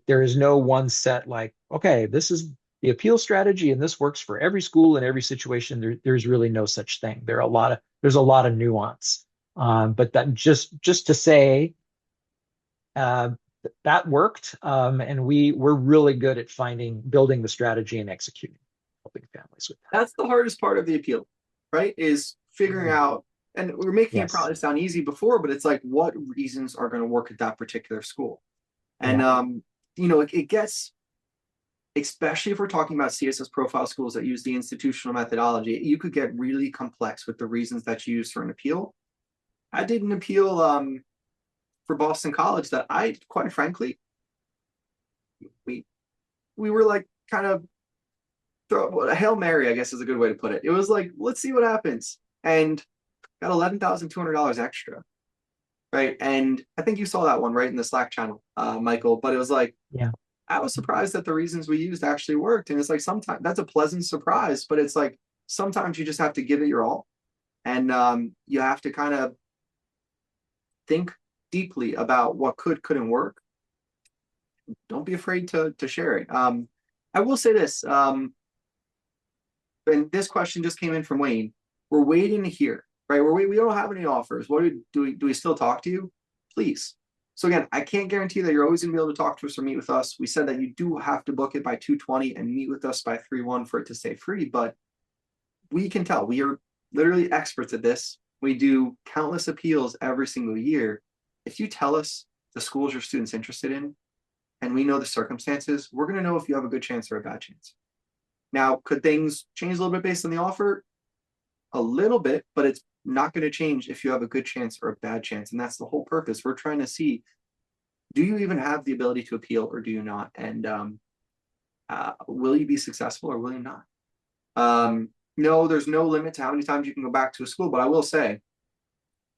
There is no one set, like, okay, this is the appeal strategy and this works for every school in every situation. There's really no such thing. There's a lot of nuance. But that just to say, uh, that worked. And we're really good at building the strategy and executing, helping families with that. That's the hardest part of the appeal, right? Is figuring Mhm. out, and we're making it Yes. probably sound easy before, but it's like what reasons are going to work at that particular school. And Yeah. it gets, especially if we're talking about CSS profile schools that use the institutional methodology, you could get really complex with the reasons that you use for an appeal. I did an appeal for Boston College that I, quite frankly, we we were like kind of throw a Hail Mary, I guess is a good way to put it. It was like, let's see what happens. And got $11,200 extra. Right. And I think you saw that one right in the Slack channel, Michael. But it was like, Yeah. I was surprised that the reasons we used actually worked. And it's like sometimes that's a pleasant surprise, but it's like sometimes you just have to give it your all. And you have to kind of think deeply about what couldn't work. Don't be afraid to share it. I will say this, and this question just came in from Wayne. We're waiting to hear, right? We don't have any offers. What do we still talk to you? Please. So again, I can't guarantee that you're always gonna be able to talk to us or meet with us. We said that you do have to book it by 2:20 and meet with us by 3:1 for it to stay free, but we can tell we are literally experts at this. We do countless appeals every single year. If you tell us the schools your students interested in, and we know the circumstances, we're going to know if you have a good chance or a bad chance. Now, could things change a little bit based on the offer? A little bit, but it's not going to change if you have a good chance or a bad chance. And that's the whole purpose. We're trying to see, do you even have the ability to appeal or do you not? And will you be successful or will you not? No, there's no limit to how many times you can go back to a school, but I will say,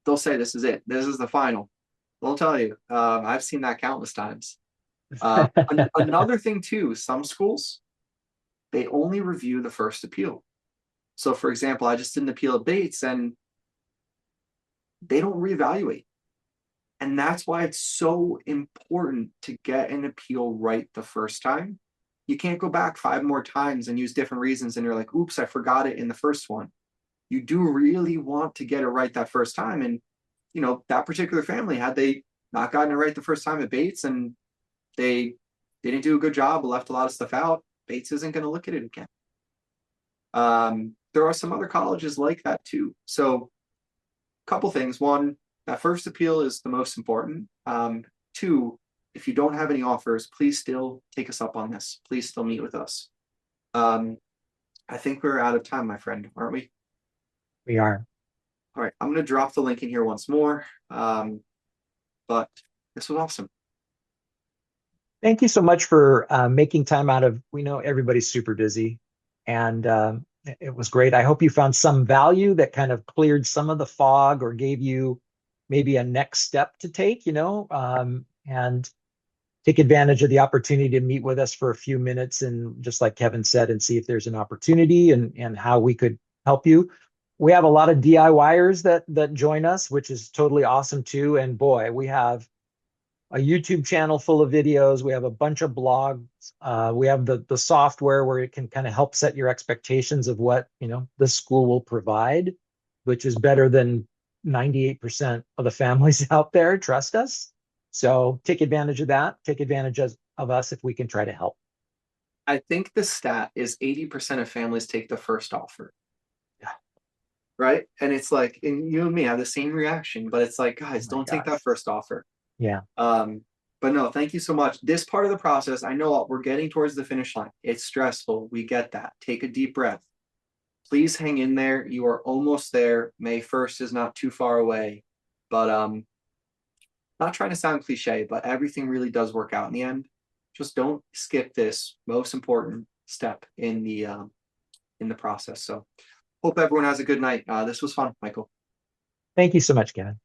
they'll say this is it. This is the final. They'll tell you. I've seen that countless times. Another thing too, some schools, they only review the first appeal. So for example, I just did an appeal at Bates and they don't reevaluate. And that's why it's so important to get an appeal right the first time. You can't go back 5 more times and use different reasons and you're like, oops, I forgot it in the first one. You do really want to get it right that first time. And, you know, that particular family, had they not gotten it right the first time at Bates and they didn't do a good job, left a lot of stuff out, Bates isn't going to look at it again. There are some other colleges like that too. So a couple things. One, that first appeal is the most important. Two, if you don't have any offers, please still take us up on this. Please still meet with us. I think we're out of time, my friend, aren't we? We are. All right, I'm going to drop the link in here once more. But this was awesome. Thank you so much for making time out of, we know everybody's super busy, and it was great. I hope you found some value that kind of cleared some of the fog or gave you maybe a next step to take, and take advantage of the opportunity to meet with us for a few minutes and just like Kevin said, and see if there's an opportunity and how we could help you. We have a lot of DIYers that join us, which is totally awesome too. And boy, we have a YouTube channel full of videos. We have a bunch of blogs. We have the software where it can kind of help set your expectations of what, the school will provide, which is better than 98% of the families out there. Trust us. So take advantage of that. Take advantage of us if we can try to help. I think the stat is 80% of families take the first offer. Yeah. Right. And it's like, and you and me have the same reaction, but it's like, guys, Oh my don't take gosh. that first offer. Yeah. But no, thank you so much. This part of the process, I know we're getting towards the finish line. It's stressful. We get that. Take a deep breath. Please hang in there. You are almost there. May 1st is not too far away. But not trying to sound cliche, but everything really does work out in the end. Just don't skip this most important step in the process. So hope everyone has a good night. This was fun, Michael. Thank you so much, Kevin.